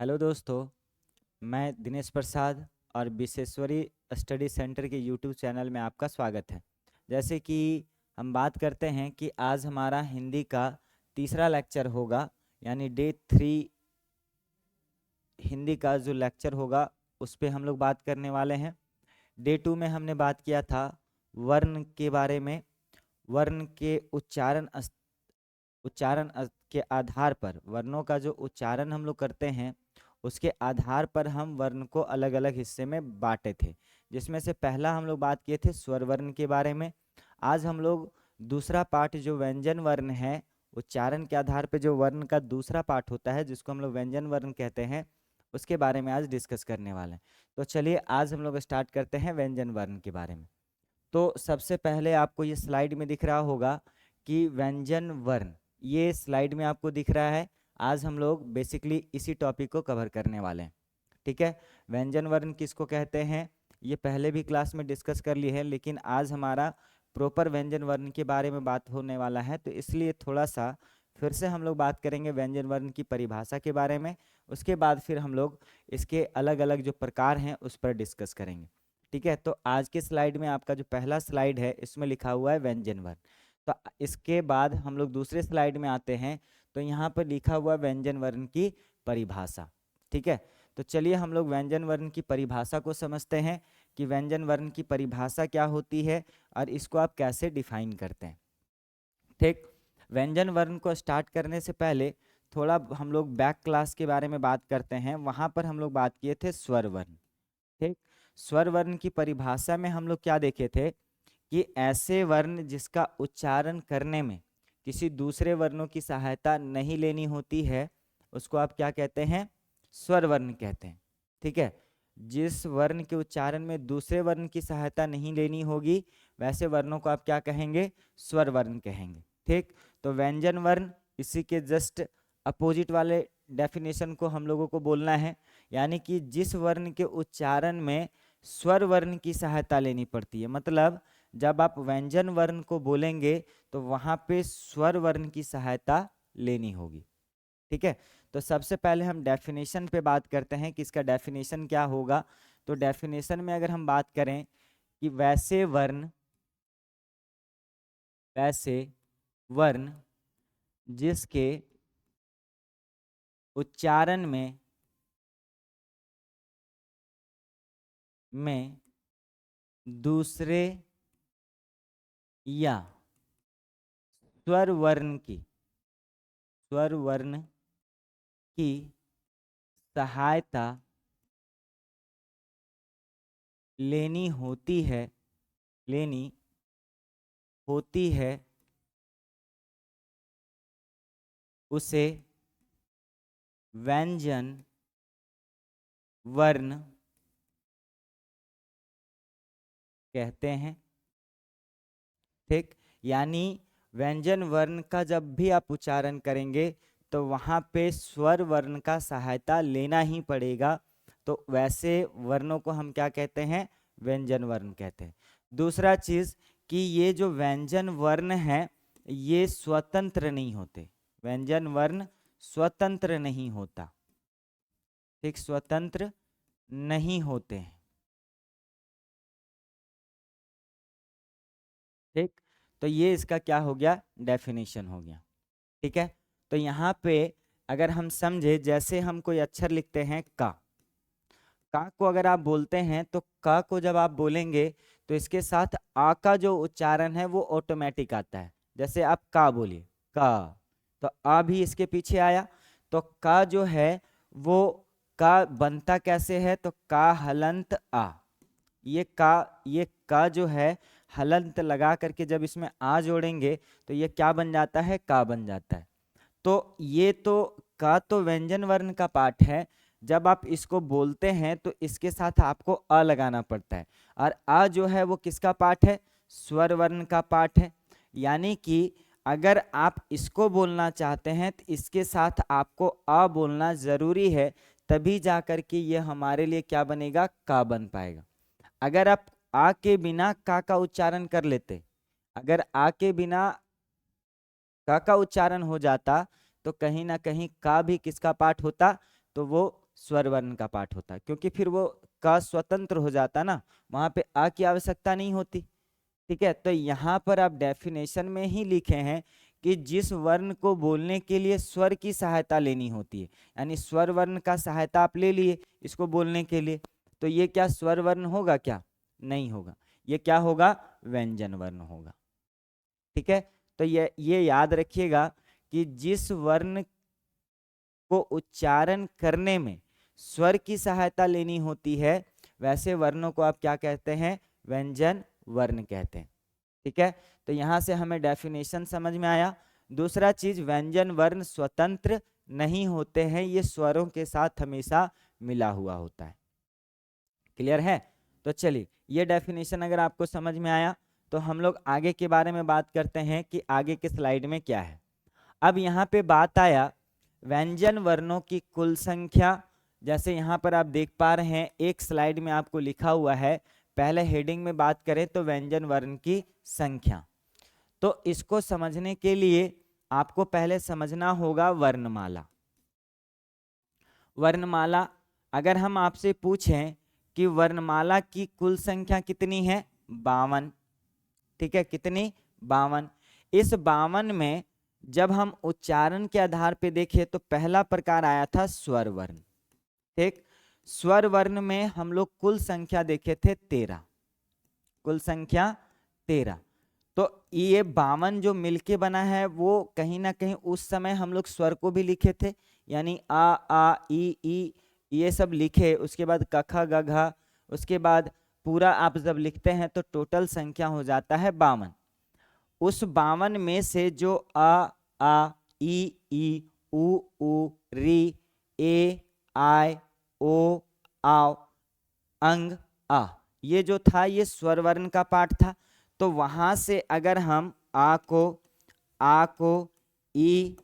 Hello दोस्तों, मैं दिनेश प्रसाद और विश्वेश्वरी स्टडी सेंटर के यूट्यूब चैनल में आपका स्वागत है। जैसे कि हम बात करते हैं कि आज हमारा हिंदी का तीसरा लेक्चर होगा, यानी डे 3 हिंदी का जो लेक्चर होगा उस पे हम लोग बात करने वाले हैं। डे 2 में हमने बात किया था वर्ण के बारे में। वर्ण के के आधार पर, वर्णों का जो उच्चारण हम लोग करते हैं उसके आधार पर हम वर्ण को अलग अलग हिस्से में बांटे थे, जिसमें से पहला हम लोग बात किए थे स्वर वर्ण के बारे में। आज हम लोग दूसरा पार्ट जो व्यंजन वर्ण है, उच्चारण के आधार पर जो वर्ण का दूसरा पार्ट होता है जिसको हम लोग व्यंजन वर्ण कहते हैं, उसके बारे में आज डिस्कस करने वाले हैं। तो चलिए आज हम लोग स्टार्ट करते हैं व्यंजन वर्ण के बारे में। तो सबसे पहले आपको ये स्लाइड में दिख रहा होगा कि व्यंजन वर्ण, ये स्लाइड में आपको दिख रहा है। आज हम लोग बेसिकली इसी टॉपिक को कवर करने वाले हैं। ठीक है, व्यंजन वर्ण किसको कहते हैं ये पहले भी क्लास में डिस्कस कर लिए हैं, लेकिन आज हमारा प्रॉपर व्यंजन वर्ण के बारे में बात होने वाला है, तो इसलिए थोड़ा सा फिर से हम लोग बात करेंगे व्यंजन वर्ण की परिभाषा के बारे में। उसके बाद फिर हम लोग इसके अलग अलग जो प्रकार हैं उस पर डिस्कस करेंगे। ठीक है, तो आज के स्लाइड में आपका जो पहला स्लाइड है इसमें लिखा हुआ है व्यंजन वर्ण। तो इसके बाद हम लोग दूसरे स्लाइड में आते हैं, तो यहाँ पर लिखा हुआ व्यंजन वर्ण की परिभाषा। ठीक है, तो चलिए हम लोग व्यंजन वर्ण की परिभाषा को समझते हैं कि व्यंजन वर्ण की परिभाषा क्या होती है और इसको आप कैसे डिफाइन करते हैं। ठीक, व्यंजन वर्ण को स्टार्ट करने से पहले थोड़ा हम लोग बैक क्लास के बारे में बात करते हैं। वहाँ पर हम लोग बात किए थे स्वर वर्ण। ठीक, स्वर वर्ण की परिभाषा में हम लोग क्या देखे थे कि ऐसे वर्ण जिसका उच्चारण करने में किसी दूसरे वर्णों की सहायता नहीं लेनी होती है उसको आप क्या कहते हैं, स्वर वर्ण कहते हैं। ठीक है, जिस वर्ण के उच्चारण में दूसरे वर्ण की सहायता नहीं लेनी होगी वैसे वर्णों को आप क्या कहेंगे, स्वर वर्ण कहेंगे। ठीक, तो व्यंजन वर्ण इसी के जस्ट अपोजिट वाले डेफिनेशन को हम लोगों को बोलना है, यानी कि जिस वर्ण के उच्चारण में स्वर वर्ण की सहायता लेनी पड़ती है। मतलब जब आप व्यंजन वर्ण को बोलेंगे तो वहां पे स्वर वर्ण की सहायता लेनी होगी। ठीक है, तो सबसे पहले हम डेफिनेशन पे बात करते हैं कि इसका डेफिनेशन क्या होगा। तो डेफिनेशन में अगर हम बात करें कि वैसे वर्ण जिसके उच्चारण में दूसरे या स्वर वर्ण की सहायता लेनी होती है उसे व्यंजन वर्ण कहते हैं। ठीक, यानी व्यंजन वर्ण का जब भी आप उच्चारण करेंगे तो वहाँ पे स्वर वर्ण का सहायता लेना ही पड़ेगा। तो वैसे वर्णों को हम क्या कहते हैं, व्यंजन वर्ण कहते हैं। दूसरा चीज कि ये जो व्यंजन वर्ण है ये स्वतंत्र नहीं होते, व्यंजन वर्ण स्वतंत्र नहीं होता। ठीक, स्वतंत्र नहीं होते हैं। ठीक, तो ये इसका क्या हो गया, डेफिनेशन हो गया। ठीक है, तो यहाँ पे अगर हम समझे, जैसे हम कोई अक्षर लिखते हैं का को अगर आप बोलते हैं तो का को जब आप बोलेंगे तो इसके साथ आ का जो उच्चारण है वो ऑटोमेटिक आता है। जैसे आप का बोलिए का, तो आ भी इसके पीछे आया। तो का जो है वो का बनता कैसे है, तो का हलंत आ, ये का जो है हलंत लगा करके जब इसमें आ जोड़ेंगे तो ये क्या बन जाता है, का बन जाता है। तो ये तो का तो व्यंजन वर्ण का पार्ट है, जब आप इसको बोलते हैं तो इसके साथ आपको अ लगाना पड़ता है, और अ जो है वो किसका पार्ट है, स्वर वर्ण का पार्ट है। यानी कि अगर आप इसको बोलना चाहते हैं तो इसके साथ आपको अ बोलना जरूरी है, तभी जा कर के ये हमारे लिए क्या बनेगा, का बन पाएगा। अगर आप आ के बिना का उच्चारण कर लेते, अगर आ के बिना का उच्चारण हो जाता तो कहीं ना कहीं का भी किसका पार्ट होता, तो वो स्वर वर्ण का पाठ होता, क्योंकि फिर वो क स्वतंत्र हो जाता ना, वहां पे अ की आवश्यकता नहीं होती। ठीक है, तो यहाँ पर आप डेफिनेशन में ही लिखे हैं कि जिस वर्ण को बोलने के लिए स्वर की सहायता लेनी होती है, यानी स्वर वर्ण का सहायता आप ले लिए इसको बोलने के लिए, तो ये क्या स्वर वर्ण होगा? क्या नहीं होगा, ये क्या होगा? व्यंजन वर्ण होगा। ठीक है, तो ये याद रखिएगा कि जिस वर्ण को उच्चारण करने में स्वर की सहायता लेनी होती है, वैसे वर्णों को आप क्या कहते हैं? व्यंजन वर्ण कहते हैं। ठीक है, तो यहां से हमें डेफिनेशन समझ में आया। दूसरा चीज, व्यंजन वर्ण स्वतंत्र नहीं होते हैं, ये स्वरों के साथ हमेशा मिला हुआ होता है। क्लियर है? तो चलिए, ये डेफिनेशन अगर आपको समझ में आया तो हम लोग आगे के बारे में बात करते हैं कि आगे के स्लाइड में क्या है। अब यहाँ पे बात आया व्यंजन वर्णों की कुल संख्या। जैसे यहाँ पर आप देख पा रहे हैं, एक स्लाइड में आपको लिखा हुआ है, पहले हेडिंग में बात करें तो व्यंजन वर्ण की संख्या। तो इसको समझने के लिए आपको पहले समझना होगा वर्णमाला। वर्णमाला, अगर हम आपसे पूछें कि वर्णमाला की कुल संख्या कितनी है? 52। ठीक है, कितनी? 52। इस 52 में जब हम उच्चारण के आधार पे देखें तो पहला प्रकार आया था स्वर वर्ण। ठीक, स्वर वर्ण में हम लोग कुल संख्या देखे थे 13, कुल संख्या 13। तो ये 52 जो मिलके बना है वो कहीं ना कहीं उस समय हम लोग स्वर को भी लिखे थे, यानी आ ई ये सब लिखे, उसके बाद कखा गघा, उसके बाद पूरा आप जब लिखते हैं तो टोटल संख्या हो जाता है 52। उस 52 में से जो आ ई उ री ए आय ओ आओ अंग आ, ये जो था ये स्वर वर्ण का पाठ था। तो वहां से अगर हम आ को ई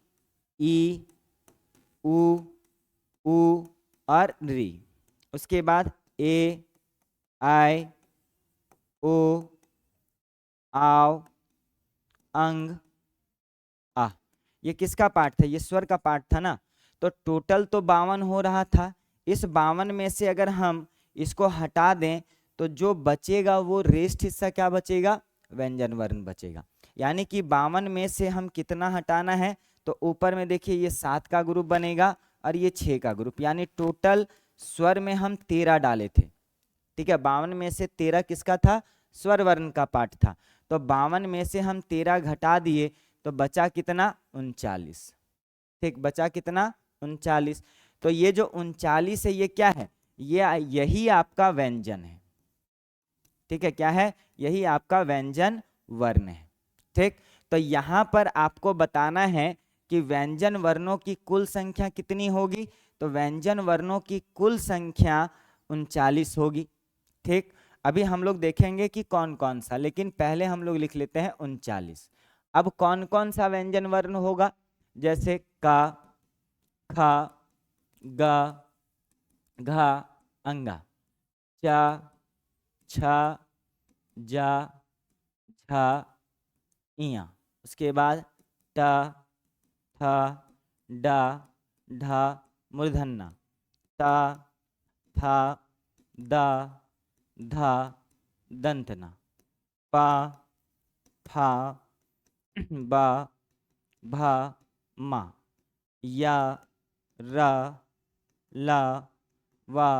उ और री, उसके बाद ए आई ओ आओ अंग आ, ये किसका पाठ था? ये स्वर का पाठ था ना। तो टोटल तो 52 हो रहा था, इस 52 में से अगर हम इसको हटा दें तो जो बचेगा वो रेस्ट हिस्सा क्या बचेगा? व्यंजन वर्ण बचेगा। यानी कि 52 में से हम कितना हटाना है? तो ऊपर में देखिए ये 7 का ग्रुप बनेगा और ये 6 का ग्रुप, यानी टोटल स्वर में हम 13 डाले थे। ठीक है, 52 में से 13 किसका था? स्वर वर्ण का पाठ था। तो 52 में से हम 13 घटा दिए तो बचा कितना? 39। ठीक, बचा कितना? 39। तो ये जो 39 है ये क्या है? यही आपका व्यंजन है। ठीक है, क्या है? यही आपका व्यंजन वर्ण है। ठीक, तो यहां पर आपको बताना है कि व्यंजन वर्णों की कुल संख्या कितनी होगी? तो व्यंजन वर्णों की कुल संख्या 39 होगी। ठीक, अभी हम लोग देखेंगे कि कौन कौन सा, लेकिन पहले हम लोग लिख लेते हैं 39। अब कौन कौन सा व्यंजन वर्ण होगा? जैसे का, खा, गा, घा, अंगा, चा, छा, जा, झा, इया, उसके बाद टा, था, डा, ढा, मूर्धन्य, ता, था, दा, धा, दंतना, पा, फा, बा, भा, मा, या, रा, ला, वा,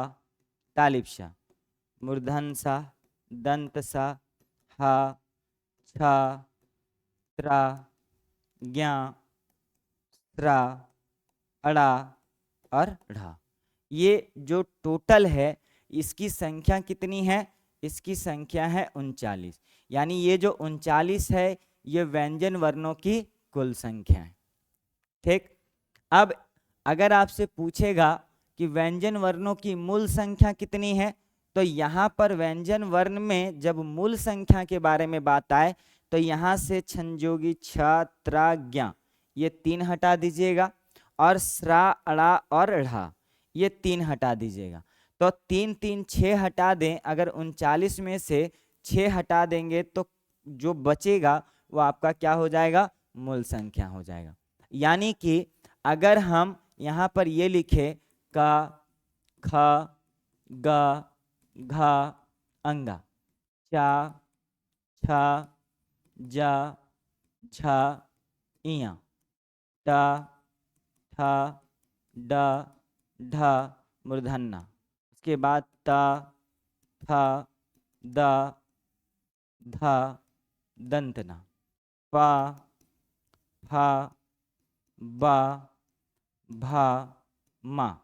तालिपशा, मूर्धनसा, दंतसा, हा, छा, त्रा, ज्ञा, त्रा, अड़ा और ढा। ये जो टोटल है इसकी संख्या कितनी है? इसकी संख्या है 39। यानी ये जो 39 है ये व्यंजन वर्णों की कुल संख्या है। ठीक, अब अगर आपसे पूछेगा कि व्यंजन वर्णों की मूल संख्या कितनी है, तो यहाँ पर व्यंजन वर्ण में जब मूल संख्या के बारे में बात आए तो यहाँ से छंजोगी, छ, त्रा, ज्ञा ये 3 हटा दीजिएगा, और स्रा, अड़ा और ढ़ा ये 3 हटा दीजिएगा। तो 3 3 6 हटा दें, अगर 39 में से 6 हटा देंगे तो जो बचेगा वो आपका क्या हो जाएगा? मूल संख्या हो जाएगा। यानी कि अगर हम यहाँ पर ये लिखे का, ख, ग, घ, अंगा, चा, छ, ज, झ, इया, ट, ठ, ड, ढ, मूर्धन्य। उसके बाद त, थ, द, ध, दंतना, प, फ, ब, भ, म,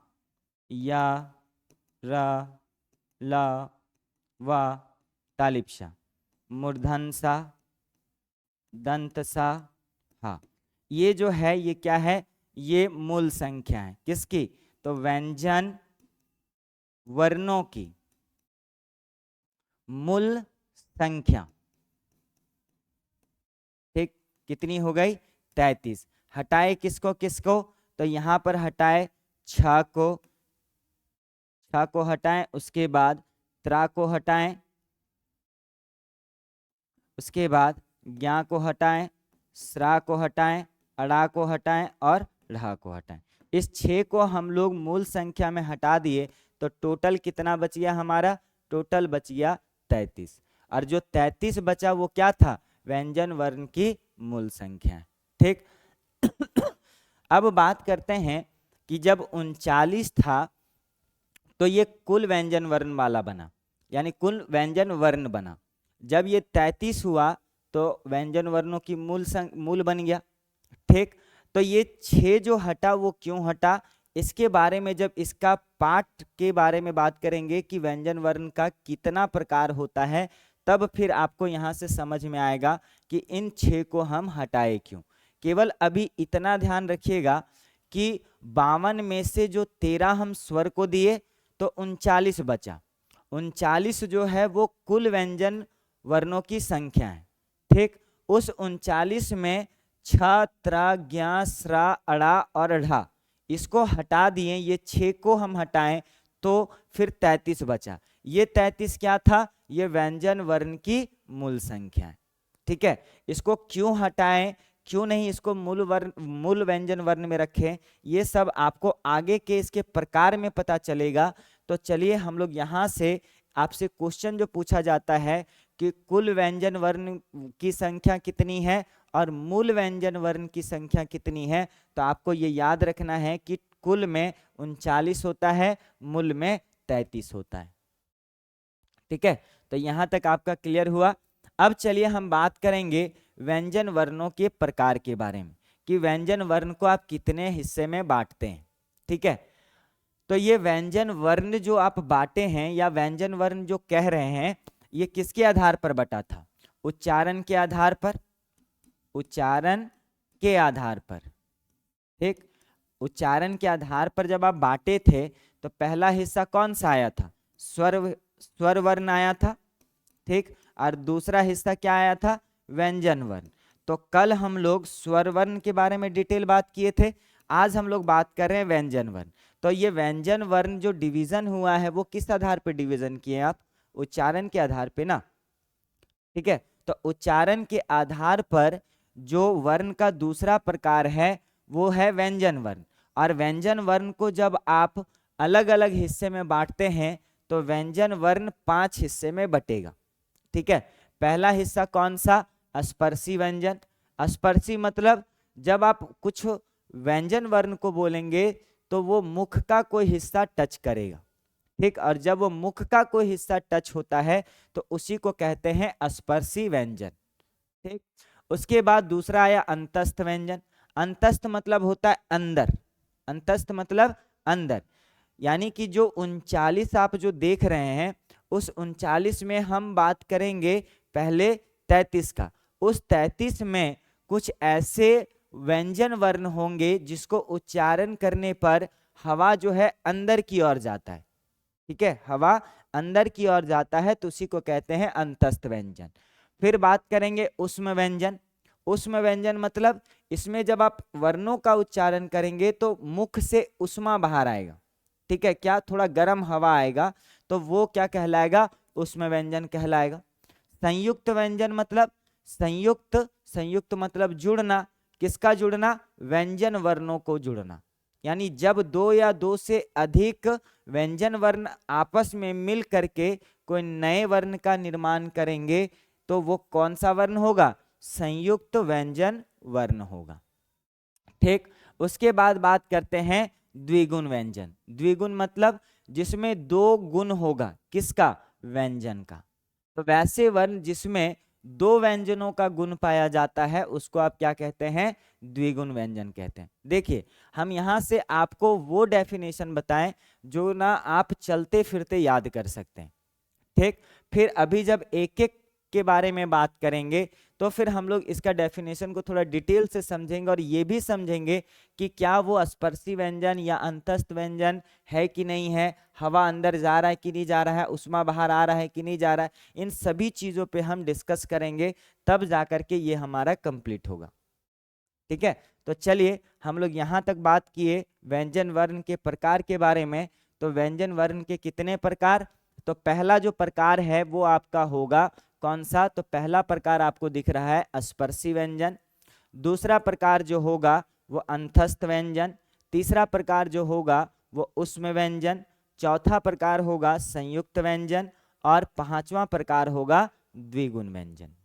या, र, ल, व, तालिप्सा, मूर्धन्य, दंत सा, हा। ये जो है ये क्या है, ये मूल संख्या है किसकी, तो व्यंजन वर्णों की मूल संख्या। ठीक, कितनी हो गई, 33। हटाए किसको किसको, तो यहां पर हटाए छ को हटाएं, उसके बाद त्रा को हटाएं, उसके बाद ज्ञा को हटाएं, स्रा को हटाएं, अड़ा को हटाएं और ढ़ा को हटाएं। इस 6 को हम लोग मूल संख्या में हटा दिए तो टोटल कितना बच गया हमारा, टोटल बच गया 33। और जो 33 बचा वो क्या था, व्यंजन वर्ण की मूल संख्या। ठीक अब बात करते हैं कि जब 39 था तो ये कुल व्यंजन वर्ण वाला बना, यानी कुल व्यंजन वर्ण बना। जब ये 33 हुआ तो व्यंजन वर्णों की मूल बन गया। ठीक, तो ये 6 जो हटा वो क्यों हटा, इसके बारे में जब इसका पाठ के बारे में बात करेंगे कि व्यंजन वर्ण का कितना प्रकार होता है, तब फिर आपको यहाँ से समझ में आएगा कि इन 6 को हम हटाए क्यों। केवल अभी इतना ध्यान रखिएगा कि 52 में से जो 13 हम स्वर को दिए तो 39 बचा। 39 जो है वो कुल व्यंजन वर्णों की संख्या है। ठीक, उस 39 में छ, त्र, ज्ञा, स्रा, अड़ा और ढ़ा इसको हटा दिए, ये 6 को हम हटाएं तो फिर 33 बचा। ये 33 क्या था, ये व्यंजन वर्ण की मूल संख्या है। ठीक है, इसको क्यों हटाएं, क्यों नहीं इसको मूल व्यंजन वर्ण में रखें, ये सब आपको आगे के इसके प्रकार में पता चलेगा। तो चलिए हम लोग यहाँ से आपसे क्वेश्चन जो पूछा जाता है कि कुल व्यंजन वर्ण की संख्या कितनी है और मूल व्यंजन वर्ण की संख्या कितनी है, तो आपको ये याद रखना है कि कुल में 39 होता है, मूल में 33 होता है। ठीक है, तो यहाँ तक आपका क्लियर हुआ। अब चलिए हम बात करेंगे व्यंजन वर्णों के प्रकार के बारे में कि व्यंजन वर्ण को आप कितने हिस्से में बांटते हैं। ठीक है, तो ये व्यंजन वर्ण जो आप बांटे हैं या व्यंजन वर्ण जो कह रहे हैं, ये किसके आधार पर बटा था, उच्चारण के आधार पर, उच्चारण के आधार पर। ठीक, उच्चारण के आधार पर जब आप बांटे थे तो पहला हिस्सा कौन सा आया था, स्वर वर्ण आया था। ठीक, और दूसरा हिस्सा क्या आया था, व्यंजन वर्ण। तो कल हम लोग स्वर वर्ण के बारे में डिटेल बात किए थे, आज हम लोग बात कर रहे हैं व्यंजन वर्ण। तो ये व्यंजन वर्ण जो डिवीजन हुआ है वो किस आधार पर डिवीजन किए आप, उच्चारण के आधार पे ना। ठीक है, तो उच्चारण के आधार पर जो वर्ण का दूसरा प्रकार है वो है व्यंजन वर्ण। और व्यंजन वर्ण को जब आप अलग अलग हिस्से में बांटते हैं तो व्यंजन वर्ण 5 हिस्से में बटेगा। ठीक है, पहला हिस्सा कौन सा, स्पर्शी व्यंजन। स्पर्शी मतलब जब आप कुछ व्यंजन वर्ण को बोलेंगे तो वो मुख का कोई हिस्सा टच करेगा। ठीक, और जब वो मुख का कोई हिस्सा टच होता है तो उसी को कहते हैं स्पर्शी व्यंजन। ठीक, उसके बाद दूसरा आया अंतस्थ व्यंजन। अंतस्थ मतलब होता है अंदर, अंतस्थ मतलब अंदर, यानी कि जो 39 आप जो देख रहे हैं उस 39 में हम बात करेंगे पहले 33 का। उस 33 में कुछ ऐसे व्यंजन वर्ण होंगे जिसको उच्चारण करने पर हवा जो है अंदर की ओर जाता है। ठीक है, हवा अंदर की ओर जाता है तो उसी को कहते हैं अंतस्थ व्यंजन। फिर बात करेंगे उष्म व्यंजन। उष्म व्यंजन मतलब इसमें जब आप वर्णों का उच्चारण करेंगे तो मुख से उष्मा बाहर आएगा। ठीक है, क्या थोड़ा गर्म हवा आएगा तो वो क्या कहलाएगा, उष्म व्यंजन कहलाएगा। संयुक्त व्यंजन मतलब संयुक्त, संयुक्त मतलब जुड़ना, किसका जुड़ना, व्यंजन वर्णों को जुड़ना, यानी जब दो या दो से अधिक व्यंजन वर्ण आपस में मिल करके कोई नए वर्ण का निर्माण करेंगे तो वो कौन सा वर्ण होगा? संयुक्त व्यंजन वर्ण होगा। ठीक, उसके बाद बात करते हैं द्विगुण व्यंजन। द्विगुण मतलब जिसमें दो गुण होगा, किसका? व्यंजन का। तो वैसे वर्ण जिसमें दो व्यंजनों का गुण पाया जाता है उसको आप क्या कहते हैं? द्विगुण व्यंजन कहते हैं। देखिए, हम यहां से आपको वो डेफिनेशन बताएं जो ना आप चलते फिरते याद कर सकते हैं। ठीक, फिर अभी जब एक एक के बारे में बात करेंगे तो फिर हम लोग इसका डेफिनेशन को थोड़ा डिटेल से समझेंगे और ये भी समझेंगे कि क्या वो स्पर्शी व्यंजन या अंतस्थ व्यंजन है कि नहीं है, हवा अंदर जा रहा है कि नहीं जा रहा है, उष्मा बाहर आ रहा है कि नहीं जा रहा है। इन सभी चीजों पे हम डिस्कस करेंगे, तब जाकर के ये हमारा कंप्लीट होगा। ठीक है, तो चलिए हम लोग यहाँ तक बात किए व्यंजन वर्ण के प्रकार के बारे में। तो व्यंजन वर्ण के कितने प्रकार? तो पहला जो प्रकार है वो आपका होगा कौन सा? तो पहला प्रकार आपको दिख रहा है स्पर्शी व्यंजन। दूसरा प्रकार जो होगा वो अंतस्थ व्यंजन। तीसरा प्रकार जो होगा वो उष्म व्यंजन। चौथा प्रकार होगा संयुक्त व्यंजन और पांचवा प्रकार होगा द्विगुण व्यंजन।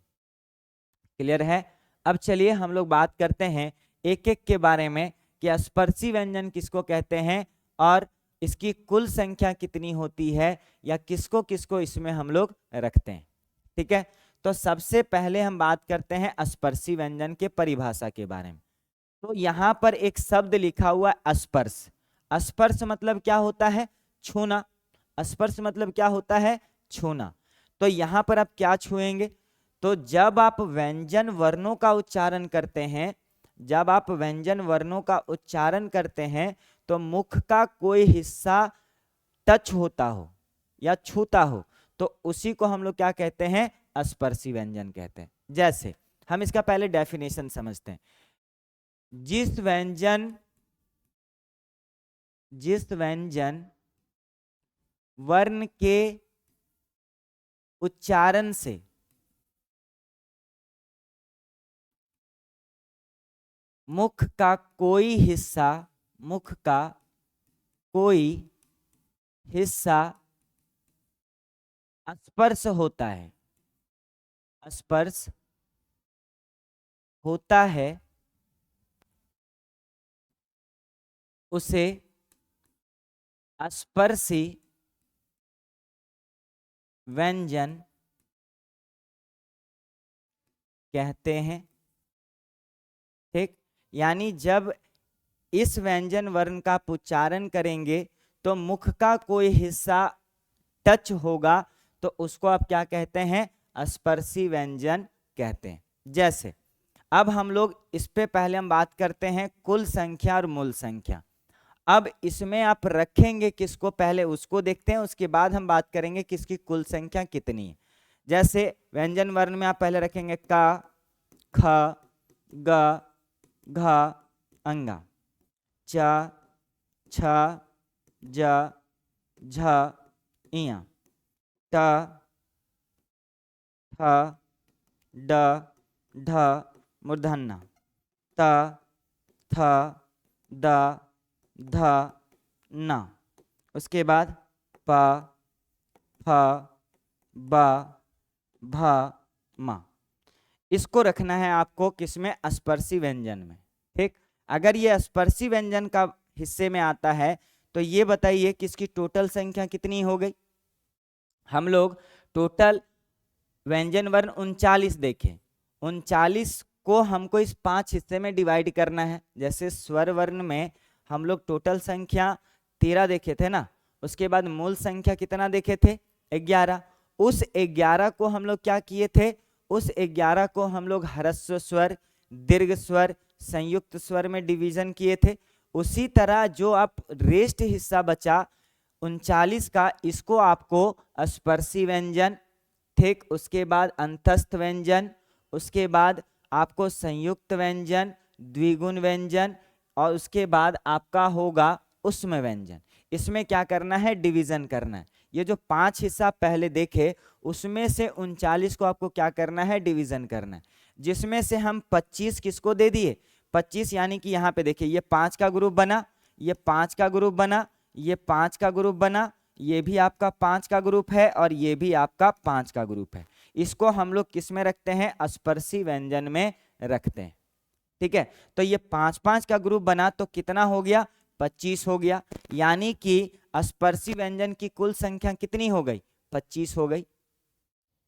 क्लियर है? अब चलिए हम लोग बात करते हैं एक एक के बारे में कि स्पर्शी व्यंजन किसको कहते हैं और इसकी कुल संख्या कितनी होती है या किसको किसको इसमें हम लोग रखते हैं। ठीक है, तो सबसे पहले हम बात करते हैं स्पर्शी व्यंजन के परिभाषा के बारे में। तो यहाँ पर एक शब्द लिखा हुआ स्पर्श। स्पर्श मतलब क्या होता है? छूना। स्पर्श मतलब क्या होता है? छूना। तो यहाँ पर आप क्या छुएंगे? तो जब आप व्यंजन वर्णों का उच्चारण करते हैं, जब आप व्यंजन वर्णों का उच्चारण करते हैं तो मुख का कोई हिस्सा टच होता हो या छूता हो तो उसी को हम लोग क्या कहते हैं? स्पर्शी व्यंजन कहते हैं। जैसे हम इसका पहले डेफिनेशन समझते हैं। जिस व्यंजन वर्ण के उच्चारण से मुख का कोई हिस्सा स्पर्श होता है, स्पर्श होता है, उसे स्पर्शी व्यंजन कहते हैं। ठीक, यानी जब इस व्यंजन वर्ण का उच्चारण करेंगे तो मुख का कोई हिस्सा टच होगा तो उसको आप क्या कहते हैं? स्पर्शी व्यंजन कहते हैं। जैसे अब हम लोग इस पे पहले हम बात करते हैं कुल संख्या और मूल संख्या। अब इसमें आप रखेंगे किसको? पहले उसको देखते हैं, उसके बाद हम बात करेंगे किसकी कुल संख्या कितनी है। जैसे व्यंजन वर्ण में आप पहले रखेंगे का, ख, ग, घ, अंगा, च, छ, ज, झ, इया, ट, ठ, ड, ढ, मूर्धन्य, त, थ, द, ध, न। उसके बाद प, फ, ब, भ, म। इसको रखना है आपको किसमें? स्पर्शी व्यंजन में। ठीक, अगर ये स्पर्शी व्यंजन का हिस्से में आता है तो ये बताइए कि इसकी टोटल संख्या कितनी हो गई? हम लोग टोटल व्यंजन वर्ण 39 देखे। 39 को हमको इस 5 हिस्से में डिवाइड करना है। जैसे स्वर वर्ण में हम लोग टोटल संख्या 13 देखे थे ना, उसके बाद मूल संख्या कितना देखे थे? 11। उस 11 को हम लोग क्या किए थे? उस 11 को हम लोग ह्रस्व स्वर, दीर्घ स्वर, संयुक्त स्वर में डिवीजन किए थे। उसी तरह जो आप रेस्ट हिस्सा बचा 39 का, इसको आपको स्पर्शी व्यंजन, ठीक, उसके बाद अंतस्थ व्यंजन, उसके बाद आपको संयुक्त व्यंजन, द्विगुण व्यंजन और उसके बाद आपका होगा उष्म व्यंजन। इसमें क्या करना है? डिवीजन करना है। ये जो 5 हिस्सा पहले देखे उसमें से 39 को आपको क्या करना है? डिवीजन करना है। जिसमें से हम 25 किसको दे दिए? 25 यानी कि यहाँ पे देखिए ये 5 का ग्रुप बना, ये 5 का ग्रुप बना, ये 5 का ग्रुप बना, ये भी आपका 5 का ग्रुप है और ये भी आपका 5 का ग्रुप है। इसको हम लोग किस में रखते हैं? स्पर्शी व्यंजन में रखते हैं। ठीक है, तो ये 5-5 का ग्रुप बना तो कितना हो गया? 25 हो गया। यानी कि स्पर्शी व्यंजन की कुल संख्या कितनी हो गई? 25 हो गई।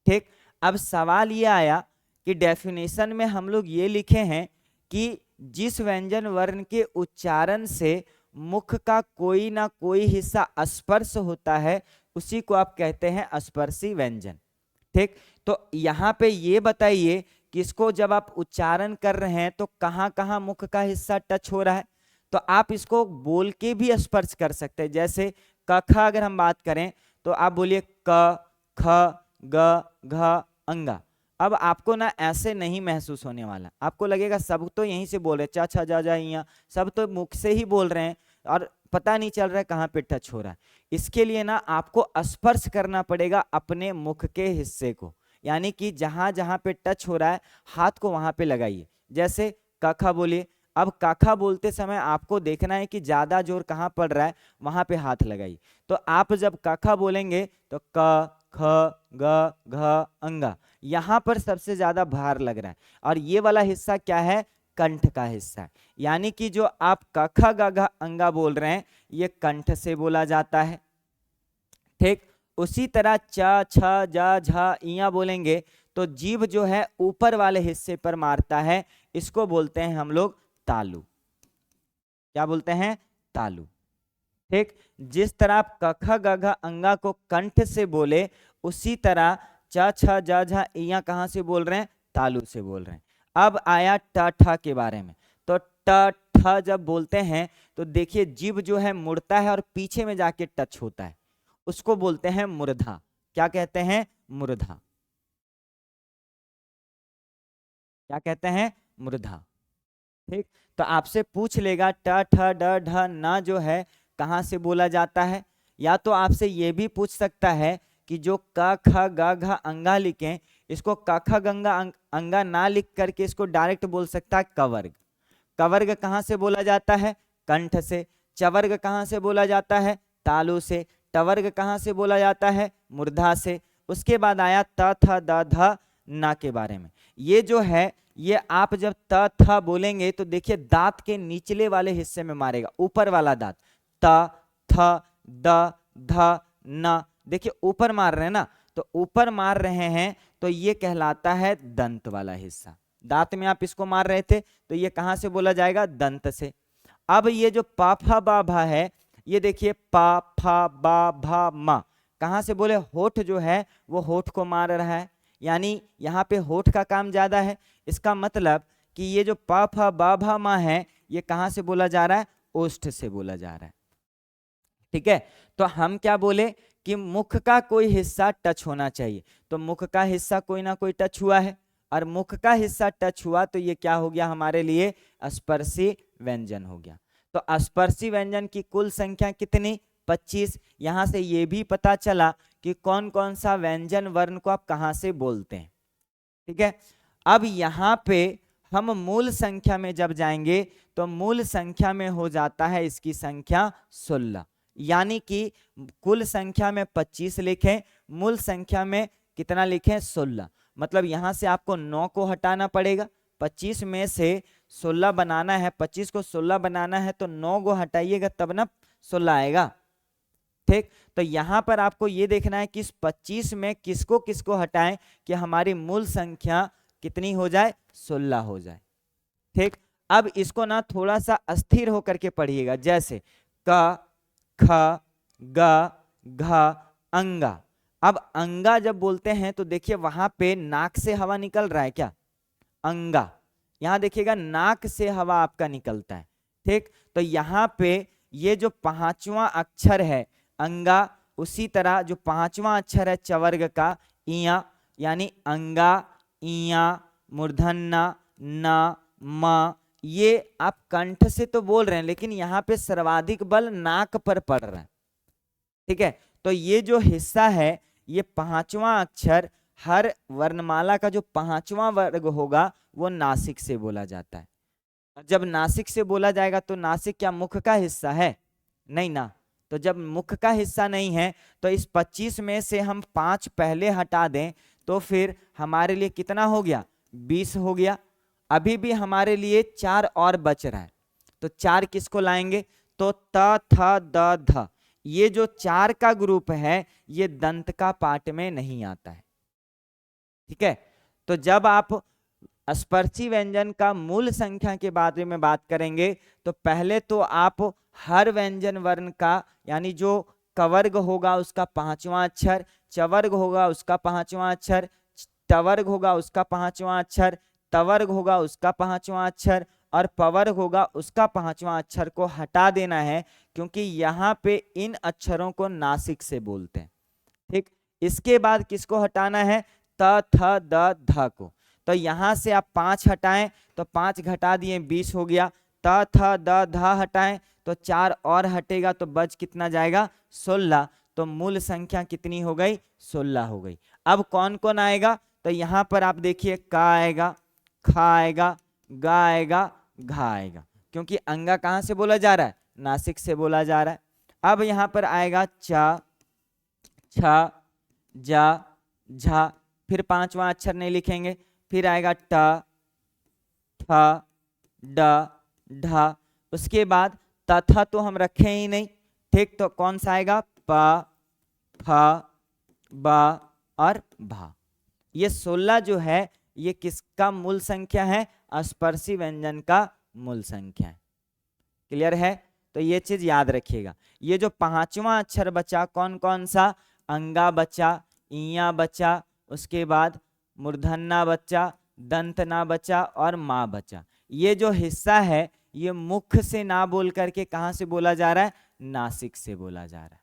ठीक, अब सवाल ये आया कि डेफिनेशन में हम लोग ये लिखे हैं कि जिस व्यंजन वर्ण के उच्चारण से मुख का कोई ना कोई हिस्सा स्पर्श होता है उसी को आप कहते हैं स्पर्शी व्यंजन। ठीक, तो यहाँ पे ये बताइए कि इसको जब आप उच्चारण कर रहे हैं तो कहाँ कहाँ मुख का हिस्सा टच हो रहा है? तो आप इसको बोल के भी स्पर्श कर सकते हैं। जैसे क ख अगर हम बात करें तो आप बोलिए क ख ग घ अंगा। अब आपको ना ऐसे नहीं महसूस होने वाला, आपको लगेगा सब तो यहीं से बोल रहे, चा छा जा जा इया सब तो मुख से ही बोल रहे हैं और पता नहीं चल रहा है कहाँ पे टच हो रहा है। इसके लिए ना आपको स्पर्श करना पड़ेगा अपने मुख के हिस्से को, यानी कि जहां जहां पे टच हो रहा है हाथ को वहां पे लगाइए। जैसे काखा बोलिए, अब काखा बोलते समय आपको देखना है कि ज्यादा जोर कहाँ पड़ रहा है, वहां पे हाथ लगाइए। तो आप जब काखा बोलेंगे तो क ख ग घ अंगा, यहाँ पर सबसे ज्यादा भार लग रहा है और ये वाला हिस्सा क्या है? कंठ का हिस्सा है। यानी कि जो आप क ख ग घ अंगा बोल रहे हैं ये कंठ से बोला जाता है। ठीक, उसी तरह च छ ज झ इया बोलेंगे तो जीभ जो है ऊपर वाले हिस्से पर मारता है, इसको बोलते हैं हम लोग तालु। क्या बोलते हैं? तालु। ठीक, जिस तरह आप क ख ग घ अंगा को कंठ से बोले उसी तरह च छ ज झ इया कहाँ से बोल रहे हैं? तालु से बोल रहे हैं। अब आया ट ठ के बारे में, तो ट ठ जब बोलते हैं तो देखिए जीभ जो है मुड़ता है और पीछे में जाके टच होता है, उसको बोलते हैं मूर्धा। क्या कहते हैं? मूर्धा। क्या कहते हैं? मूर्धा। ठीक, तो आपसे पूछ लेगा ट ठ ड ढ न जो है कहाँ से बोला जाता है, या तो आपसे ये भी पूछ सकता है कि जो क ख ग घ अंगा लिखें इसको क ख गंगा अंगा ना लिख करके इसको डायरेक्ट बोल सकता है कवर्ग। कवर्ग कहाँ से बोला जाता है? कंठ से। चवर्ग कहाँ से बोला जाता है? तालु से। टवर्ग कहाँ से बोला जाता है? मूर्धा से। उसके बाद आया त थ द ध न के बारे में। ये जो है ये आप जब त थ बोलेंगे तो देखिए दांत के निचले वाले हिस्से में मारेगा, ऊपर वाला दांत। त थ द ध न, देखिए ऊपर मार रहे हैं ना, तो ऊपर मार रहे हैं तो ये कहलाता है दंत वाला हिस्सा। दांत में आप इसको मार रहे थे तो ये कहां से बोला जाएगा? दंत से। अब ये जो पा फा बा भा है, ये देखिए पा फा बा भा मा, कहां से बोले? होठ जो है वो होठ को मार रहा है, यानी यहाँ पे होठ का काम ज्यादा है। इसका मतलब कि ये जो पा फा बा भा मा है ये कहां से बोला जा रहा है? ओष्ठ से बोला जा रहा है। ठीक है, तो हम क्या बोले कि मुख का कोई हिस्सा टच होना चाहिए, तो मुख का हिस्सा कोई ना कोई टच हुआ है और मुख का हिस्सा टच हुआ तो ये क्या हो गया हमारे लिए? स्पर्शी व्यंजन हो गया। तो स्पर्शी व्यंजन की कुल संख्या कितनी? 25। यहां से ये भी पता चला कि कौन कौन सा व्यंजन वर्ण को आप कहां से बोलते हैं। ठीक है, अब यहाँ पे हम मूल संख्या में जब जाएंगे तो मूल संख्या में हो जाता है इसकी संख्या 16, यानी कि कुल संख्या में 25 लिखें, मूल संख्या में कितना लिखें? 16। मतलब यहां से आपको 9 को हटाना पड़ेगा, 25 में से 16 बनाना है, 25 को 16 बनाना है तो 9 को हटाइएगा तब ना 16 आएगा। ठीक, तो यहां पर आपको ये देखना है कि इस 25 में किसको किसको हटाएं कि हमारी मूल संख्या कितनी हो जाए? 16 हो जाए। ठीक, अब इसको ना थोड़ा सा अस्थिर होकर के पढ़िएगा। जैसे क ख ग घ अंगा। अब अंगा जब बोलते हैं तो देखिए वहां पे नाक से हवा निकल रहा है क्या? अंगा, यहां देखिएगा नाक से हवा आपका निकलता है। ठीक, तो यहाँ पे ये जो पांचवा अक्षर है अंगा, उसी तरह जो पांचवा अक्षर है चवर्ग का इया, यानी अंगा इया मूर्धन्य न म, ये आप कंठ से तो बोल रहे हैं लेकिन यहाँ पे सर्वाधिक बल नाक पर पड़ रहा है। ठीक है, तो ये जो हिस्सा है ये पांचवा अक्षर, हर वर्णमाला का जो पांचवा वर्ग होगा वो नासिक से बोला जाता है। जब नासिक से बोला जाएगा तो नासिक क्या मुख का हिस्सा है? नहीं ना। तो जब मुख का हिस्सा नहीं है तो इस 25 में से हम 5 पहले हटा दें तो फिर हमारे लिए कितना हो गया? 20 हो गया। अभी भी हमारे लिए 4 और बच रहा है, तो 4 किसको लाएंगे? तो त थ द ध, ये जो 4 का ग्रुप है ये दंत का पाठ में नहीं आता है। ठीक है, तो जब आप स्पर्शी व्यंजन का मूल संख्या के बारे में बात करेंगे तो पहले तो आप हर व्यंजन वर्ण का, यानी जो कवर्ग होगा उसका 5वां अक्षर, चवर्ग होगा उसका 5वां अक्षर, टवर्ग होगा उसका 5वां अक्षर, तवर्ग होगा उसका 5वां अक्षर और पवर्ग होगा उसका 5वां अक्षर को हटा देना है, क्योंकि यहाँ पे इन अक्षरों को नासिक से बोलते हैं। ठीक, इसके बाद किसको हटाना है? त थ द ध को। तो यहां से आप 5 हटाएं तो 5 घटा दिए 20 हो गया। त थ द ध हटाएं तो 4 और हटेगा तो बच कितना जाएगा? 16। तो मूल संख्या कितनी हो गई? 16 हो गई। अब कौन कौन आएगा? तो यहां पर आप देखिए का आएगा, खा आएगा, गा आएगा, घा आएगा, क्योंकि अंगा कहां से बोला जा रहा है? नासिक से बोला जा रहा है। अब यहां पर आएगा चा, छ, जा, झा, फिर 5वां अक्षर नहीं लिखेंगे, फिर आएगा ट, ठ, ड, ढ, उसके बाद तथा तो हम रखे ही नहीं। ठीक, तो कौन सा आएगा? प, फ, ब और भा। ये 16 जो है ये किसका मूल संख्या है? स्पर्शी व्यंजन का मूल संख्या है। क्लियर है? तो ये चीज याद रखिएगा। ये जो 5वां अक्षर बचा कौन कौन सा? अंगा बचा, इया बचा, उसके बाद मूर्धन्ना बचा, दंतना बचा और माँ बचा। ये जो हिस्सा है ये मुख से ना बोल करके कहां से बोला जा रहा है? नासिक से बोला जा रहा है।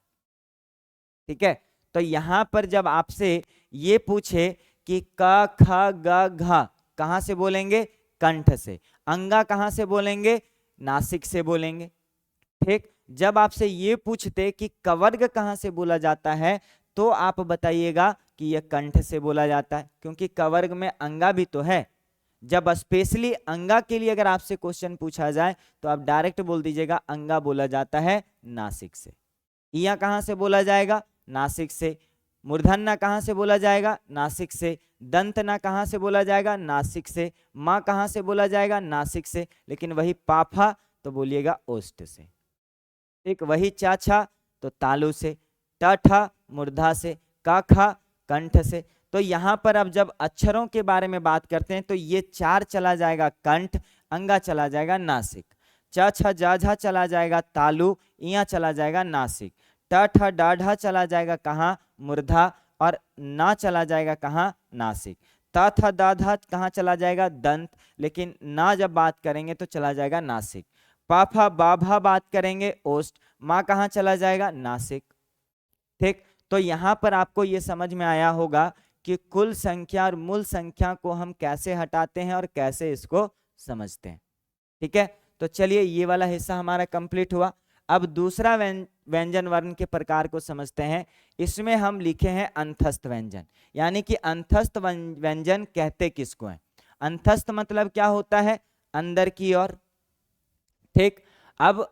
ठीक है, तो यहां पर जब आपसे ये पूछे कि क ख ग घ कहां से बोलेंगे? कंठ से। अंगा कहां से बोलेंगे? नासिक से बोलेंगे। ठीक, जब आपसे ये पूछते कि कवर्ग कहां से बोला जाता है तो आप बताइएगा कि यह कंठ से बोला जाता है, क्योंकि कवर्ग में अंगा भी तो है। जब स्पेशली अंगा के लिए अगर आपसे क्वेश्चन पूछा जाए तो आप डायरेक्ट बोल दीजिएगा अंगा बोला जाता है नासिक से। इया कहां से बोला जाएगा? नासिक से। मूर्धन्य कहां से बोला जाएगा? नासिक से। दंतना कहां से बोला जाएगा? नासिक से। माँ कहां से बोला जाएगा? नासिक से। लेकिन वही पाफा तो बोलिएगा ओष्ठ से। ठीक, वही चाछा तो तालु से, टठा मूर्धा से, काखा कंठ से। तो यहां पर अब जब अक्षरों के बारे में बात करते हैं तो ये 4 चला जाएगा कंठ, अंगा चला जाएगा नासिक, च छ जा झा चला जाएगा तालु, इया चला जाएगा नासिक, ट ठ डा ढा चला जाएगा कहाँ? मूर्धा, और ना चला जाएगा कहाँ? नासिक। त थ द ध कहाँ चला जाएगा? दंत, लेकिन ना जब बात करेंगे तो चला जाएगा नासिक। पाफा बाभा बात करेंगे ओष्ठ, माँ कहाँ चला जाएगा? नासिक। ठीक, तो यहाँ पर आपको ये समझ में आया होगा कि कुल संख्या और मूल संख्या को हम कैसे हटाते हैं और कैसे इसको समझते हैं। ठीक है, तो चलिए ये वाला हिस्सा हमारा कंप्लीट हुआ। अब दूसरा व्यंजन वर्ण के प्रकार को समझते हैं। इसमें हम लिखे हैं अंतस्थ व्यंजन, यानी कि अंतस्थ व्यंजन कहते किसको हैं? अंतस्थ मतलब क्या होता है? अंदर की ओर। ठीक, अब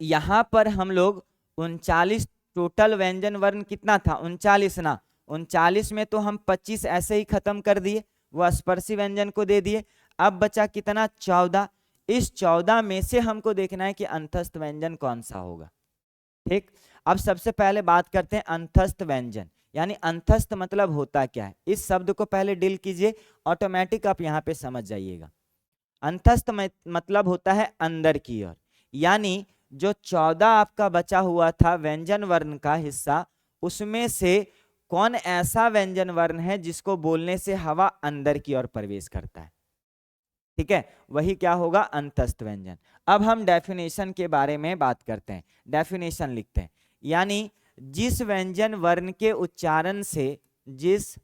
यहां पर हम लोग 39 टोटल व्यंजन वर्ण कितना था? 39 ना। 39 में तो हम 25 ऐसे ही खत्म कर दिए, वो स्पर्शी व्यंजन को दे दिए। अब बचा कितना? 14। इस 14 में से हमको देखना है कि अंतस्थ व्यंजन कौन सा होगा। ठीक, अब सबसे पहले बात करते हैं अंतस्थ व्यंजन, यानी अंतस्थ मतलब होता क्या है। इस शब्द को पहले डील कीजिए, ऑटोमेटिक आप यहाँ पे समझ जाइएगा। अंतस्थ मतलब होता है अंदर की ओर, यानी जो 14 आपका बचा हुआ था व्यंजन वर्ण का हिस्सा, उसमें से कौन ऐसा व्यंजन वर्ण है जिसको बोलने से हवा अंदर की ओर प्रवेश करता है? ठीक है, वही क्या होगा? अंतस्थ व्यंजन। अब हम डेफिनेशन के बारे में बात करते हैं। डेफिनेशन लिखते हैं, यानी जिस व्यंजन वर्ण के उच्चारण से, जिस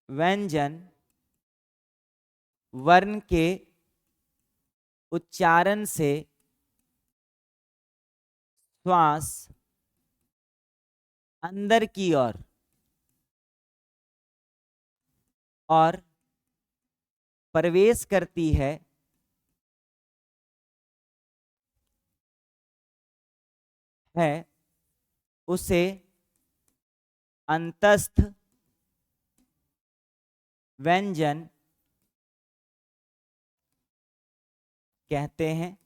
व्यंजन वर्ण के उच्चारण से श्वास अंदर की ओर और प्रवेश करती है है उसे अंतस्थ व्यंजन कहते हैं।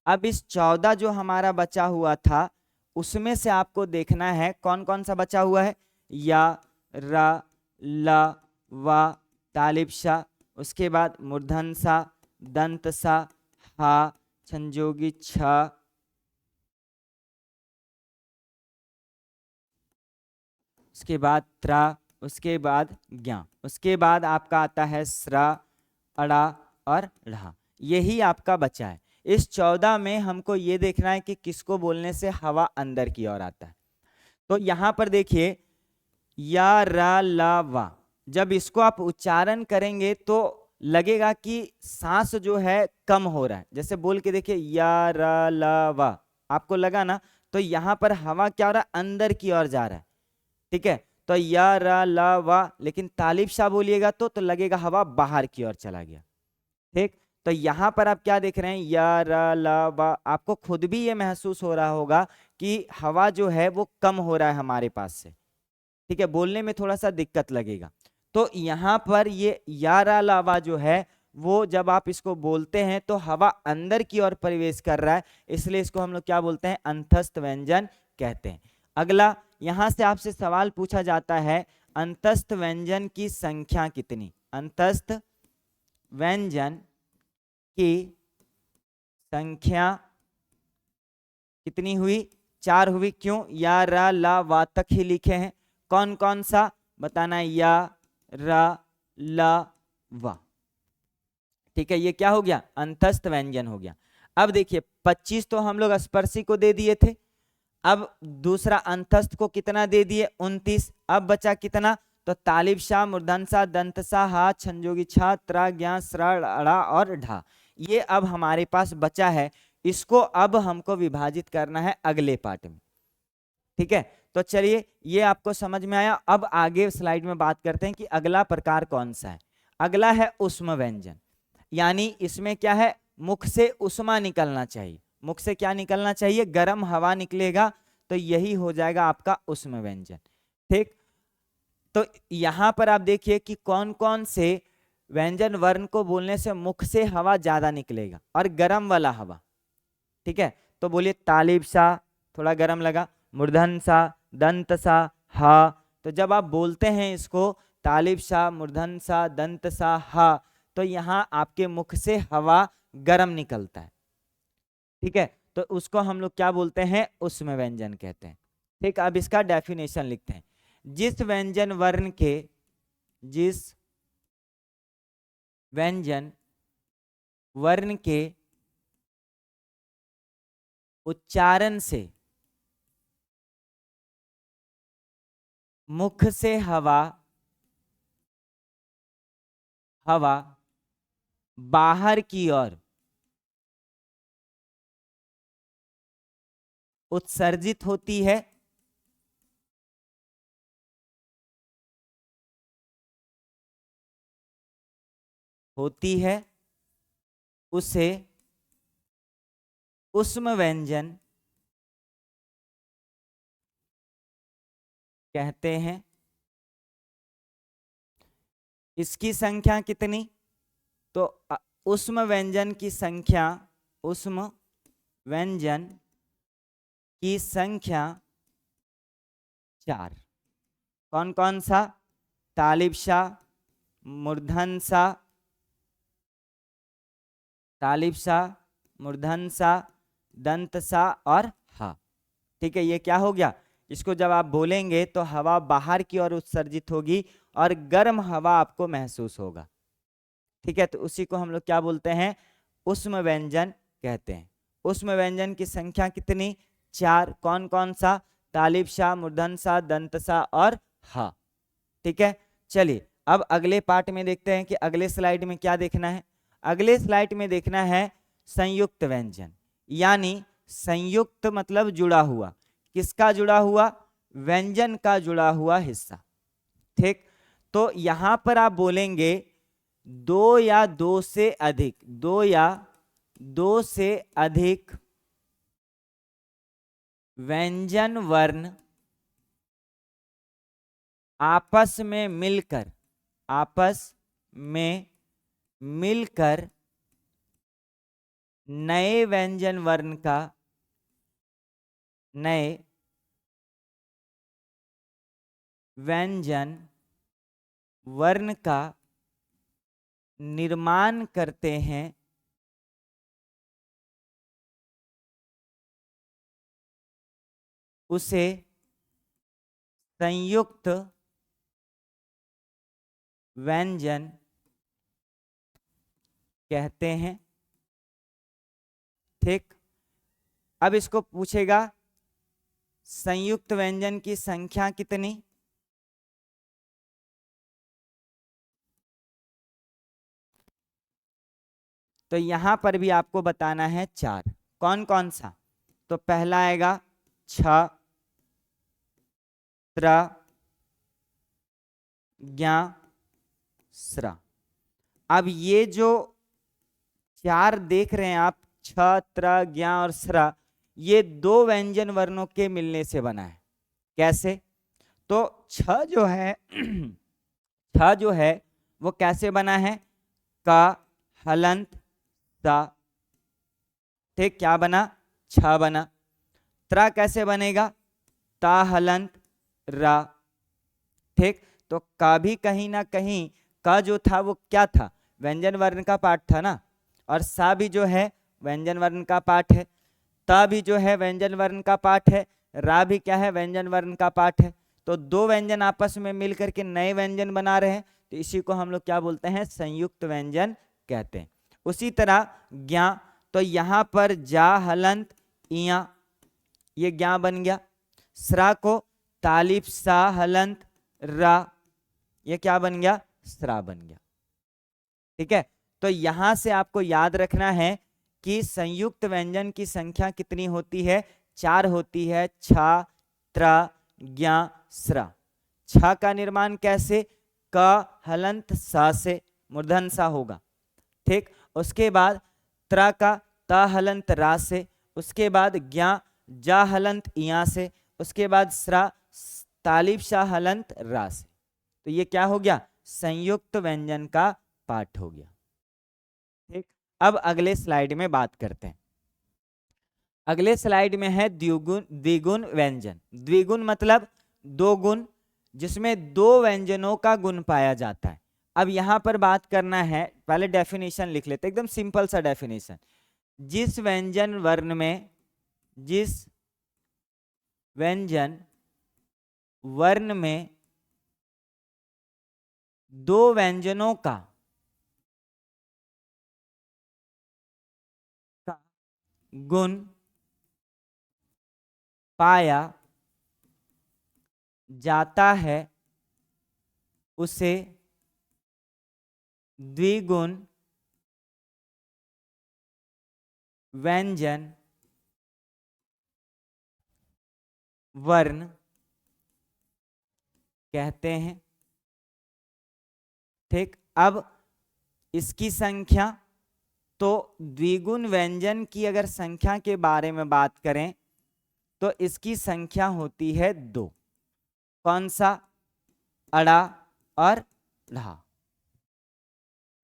अब इस 14 जो हमारा बचा हुआ था उसमें से आपको देखना है कौन कौन सा बचा हुआ है। या, र, ल, व, तालिब सा, उसके बाद मूर्धन सा, दंत सा, हा, संजोगी छ, उसके बाद त्रा, उसके बाद ज्ञा, उसके बाद आपका आता है स्रा, अड़ा और ढ़ा। यही आपका बचा है। इस 14 में हमको ये देखना है कि किसको बोलने से हवा अंदर की ओर आता है। तो यहां पर देखिए या, रा, ला, वा, जब इसको आप उच्चारण करेंगे तो लगेगा कि सांस जो है कम हो रहा है। जैसे बोल के देखिए या, रा, ला, वा, आपको लगा ना। तो यहां पर हवा क्या हो रहा है, अंदर की ओर जा रहा है। ठीक है, तो या, रा, ला, वा, लेकिन तालिब शाह बोलिएगा तो लगेगा हवा बाहर की ओर चला गया। ठीक, तो यहां पर आप क्या देख रहे हैं, या, रा, ला, वा, आपको खुद भी ये महसूस हो रहा होगा कि हवा जो है वो कम हो रहा है हमारे पास से। ठीक है, बोलने में थोड़ा सा दिक्कत लगेगा। तो यहां पर ये या, रा, ला, वा जो है वो जब आप इसको बोलते हैं तो हवा अंदर की ओर प्रवेश कर रहा है, इसलिए इसको हम लोग क्या बोलते हैं, अंतस्थ व्यंजन कहते हैं। अगला यहां से आपसे सवाल पूछा जाता है अंतस्थ व्यंजन की संख्या कितनी। अंतस्थ व्यंजन की संख्या कितनी हुई, 4 हुई। क्यों, या, रा, ला, वा तक ही लिखे हैं। कौन कौन सा बताना है, या, रा, ला, वा। ठीक है, ये क्या हो गया, अंतस्थ व्यंजन हो गया। अब देखिए 25 तो हम लोग स्पर्शी को दे दिए थे। अब दूसरा अंतस्थ को कितना दे दिए, 29। अब बचा कितना, तो तालिब शाह, मूर्धन्य, दंत सा, हा, छंजोगी छा, त्रा, ज्ञा, स्रा, अड़ा और ढा। ये अब हमारे पास बचा है। इसको अब हमको विभाजित करना है अगले पार्ट में। ठीक है, तो चलिए ये आपको समझ में आया। अब आगे स्लाइड में बात करते हैं कि अगला प्रकार कौन सा है। अगला है उष्म व्यंजन, यानी इसमें क्या है, मुख से उष्मा निकलना चाहिए। मुख से क्या निकलना चाहिए, गर्म हवा निकलेगा, तो यही हो जाएगा आपका उष्म व्यंजन। ठीक, तो यहां पर आप देखिए कि कौन कौन से व्यंजन वर्ण को बोलने से मुख से हवा ज्यादा निकलेगा और गर्म वाला हवा। ठीक है, तो बोलिए तालिब सा, थोड़ा गर्म लगा, मूर्धन सा, दंत सा, हा। तो जब आप बोलते हैं इसको तालिब सा, मूर्धन सा, दंत सा, हा, तो यहाँ आपके मुख से हवा गर्म निकलता है। ठीक है, तो उसको हम लोग क्या बोलते हैं, उष्म व्यंजन कहते हैं। ठीक, अब इसका डेफिनेशन लिखते हैं। जिस व्यंजन वर्ण के उच्चारण से मुख से हवा बाहर की ओर उत्सर्जित होती है, उसे उष्म व्यंजन कहते हैं। इसकी संख्या कितनी, तो उष्म व्यंजन की संख्या, उष्म व्यंजन की संख्या 4। कौन कौन सा, तालिब सा, मूर्धन सा, दंत सा और हा। ठीक है, ये क्या हो गया, इसको जब आप बोलेंगे तो हवा बाहर की ओर उत्सर्जित होगी और गर्म हवा आपको महसूस होगा। ठीक है, तो उसी को हम लोग क्या बोलते हैं, उष्म व्यंजन कहते हैं। उष्म व्यंजन की संख्या कितनी, 4। कौन कौन सा, तालिब सा, मूर्धन सा, दंत सा और हा। ठीक है, चलिए अब अगले पार्ट में देखते हैं कि अगले स्लाइड में क्या देखना है। अगले स्लाइड में देखना है संयुक्त व्यंजन, यानी संयुक्त मतलब जुड़ा हुआ। किसका जुड़ा हुआ, व्यंजन का जुड़ा हुआ हिस्सा। ठीक, तो यहां पर आप बोलेंगे 2 या 2 से अधिक व्यंजन वर्ण आपस में मिलकर नए व्यंजन वर्ण का निर्माण करते हैं, उसे संयुक्त व्यंजन कहते हैं। ठीक, अब इसको पूछेगा संयुक्त व्यंजन की संख्या कितनी। तो यहां पर भी आपको बताना है 4। कौन कौन सा? तो पहला आएगा छ, त्र, ज्ञ, स्र। अब ये जो 4 देख रहे हैं आप, छ, त्र, ज्ञ और स्र, ये 2 व्यंजन वर्णों के मिलने से बना है। कैसे? तो छ जो है छ जो है वो कैसे बना है? का, हलंत, सा। ठीक, क्या बना? छ बना। त्र कैसे बनेगा? ता, हलंत, रा। ठीक, तो का भी कहीं ना कहीं, का जो था वो क्या था? व्यंजन वर्ण का पार्ट था ना। और सा भी जो है व्यंजन वर्ण का पार्ट है। ता भी जो है व्यंजन वर्ण का पार्ट है। रा भी क्या है? व्यंजन वर्ण का पार्ट है। तो 2 व्यंजन आपस में मिलकर के नए व्यंजन बना रहे हैं, तो इसी को हम लोग क्या बोलते हैं? संयुक्त व्यंजन कहते हैं। उसी तरह ज्ञा, तो यहां पर जा, हलंत, इया, ये ज्ञा बन गया। स्रा को तालिफ, सा, हलंत, रा, ये क्या बन गया? स्रा बन गया। ठीक है, तो यहां से आपको याद रखना है कि संयुक्त व्यंजन की संख्या कितनी होती है? 4 होती है। छ, त्र, ज्ञ, स्र। छ का निर्माण कैसे? क, हलंत, सा से, मूर्धन सा होगा। ठीक, उसके बाद त्र का त, हलंत, रा से, उसके बाद ज्ञ, जा, हलंत, इया से, उसके बाद स्र, तालिब, शा, हलंत, रा से। तो ये क्या हो गया? संयुक्त व्यंजन का पाठ हो गया। ठीक, अब अगले स्लाइड में बात करते हैं। अगले स्लाइड में है द्विगुण व्यंजन। द्विगुण मतलब 2 गुण, जिसमें 2 व्यंजनों का गुण पाया जाता है। अब यहां पर बात करना है, पहले डेफिनेशन लिख लेते, एकदम सिंपल सा डेफिनेशन। जिस व्यंजन वर्ण में 2 व्यंजनों का गुण पाया जाता है, उसे द्विगुण व्यंजन वर्ण कहते हैं। ठीक, अब इसकी संख्या, तो द्विगुण व्यंजन की अगर संख्या के बारे में बात करें तो इसकी संख्या होती है 2। कौन सा? अड़ा और ढा।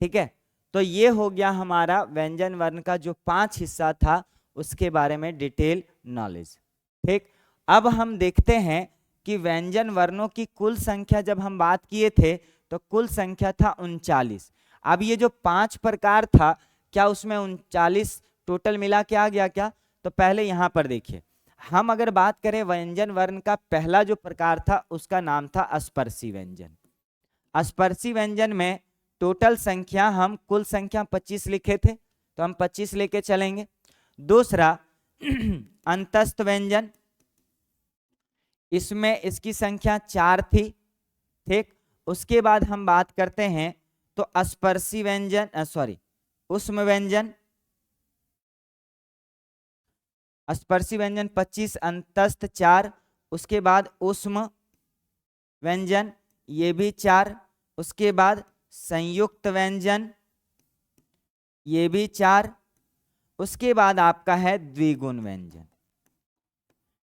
ठीक है, तो ये हो गया हमारा व्यंजन वर्ण का जो 5 हिस्सा था, उसके बारे में डिटेल नॉलेज। ठीक, अब हम देखते हैं कि व्यंजन वर्णों की कुल संख्या जब हम बात किए थे तो कुल संख्या था 39। अब ये जो 5 प्रकार था, क्या उसमें 39 टोटल मिला के आ गया क्या? तो पहले यहां पर देखिए, हम अगर बात करें व्यंजन वर्ण का पहला जो प्रकार था उसका नाम था स्पर्शी व्यंजन। स्पर्शी व्यंजन में टोटल संख्या, हम कुल संख्या 25 लिखे थे, तो हम 25 लेके चलेंगे। दूसरा अंतस्थ व्यंजन, इसमें इसकी संख्या 4 थी। ठीक, उसके बाद हम बात करते हैं तो स्पर्शी व्यंजन, उष्म व्यंजन। स्पर्शी व्यंजन 25, अंतस्थ 4, उसके बाद उष्म व्यंजन, ये भी 4, उसके बाद संयुक्त व्यंजन, ये भी 4, उसके बाद आपका है द्विगुण व्यंजन,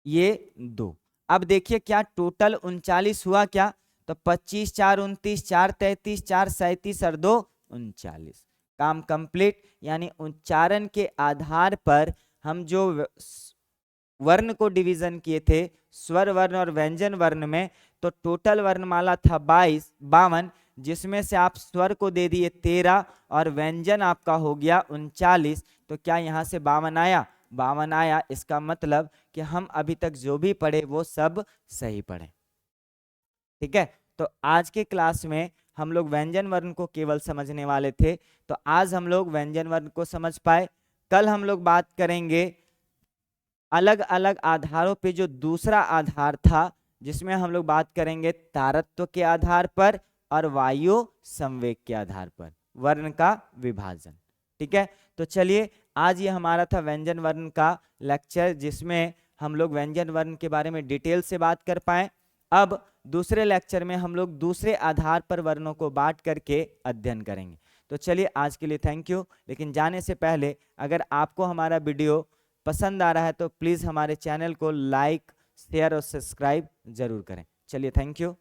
ये 2। अब देखिए क्या टोटल 39 हुआ क्या, तो 25 4 29, 4 33, 4 37 और 2 39। काम कंप्लीट। यानी उच्चारण के आधार पर हम जो वर्ण को डिवीजन किए थे स्वर वर्ण और व्यंजन वर्ण में, तो टोटल वर्णमाला था 52, जिसमें से आप स्वर को दे दिए 13 और व्यंजन आपका हो गया 39। तो क्या यहाँ से 52 आया? 52 आया। इसका मतलब कि हम अभी तक जो भी पढ़े वो सब सही पढ़े। ठीक है, तो आज के क्लास में हम लोग व्यंजन वर्ण को केवल समझने वाले थे, तो आज हम लोग व्यंजन वर्ण को समझ पाए। कल हम लोग बात करेंगे अलग अलग आधारों पे जो दूसरा आधार था, जिसमें हम लोग बात करेंगे तारत्व के आधार पर और वायु संवेग के आधार पर वर्ण का विभाजन। ठीक है, तो चलिए आज ये हमारा था व्यंजन वर्ण का लेक्चर, जिसमें हम लोग व्यंजन वर्ण के बारे में डिटेल से बात कर पाए। अब दूसरे लेक्चर में हम लोग दूसरे आधार पर वर्णों को बांट करके अध्ययन करेंगे। तो चलिए आज के लिए थैंक यू। लेकिन जाने से पहले अगर आपको हमारा वीडियो पसंद आ रहा है तो प्लीज़ हमारे चैनल को लाइक, शेयर और सब्सक्राइब जरूर करें। चलिए थैंक यू।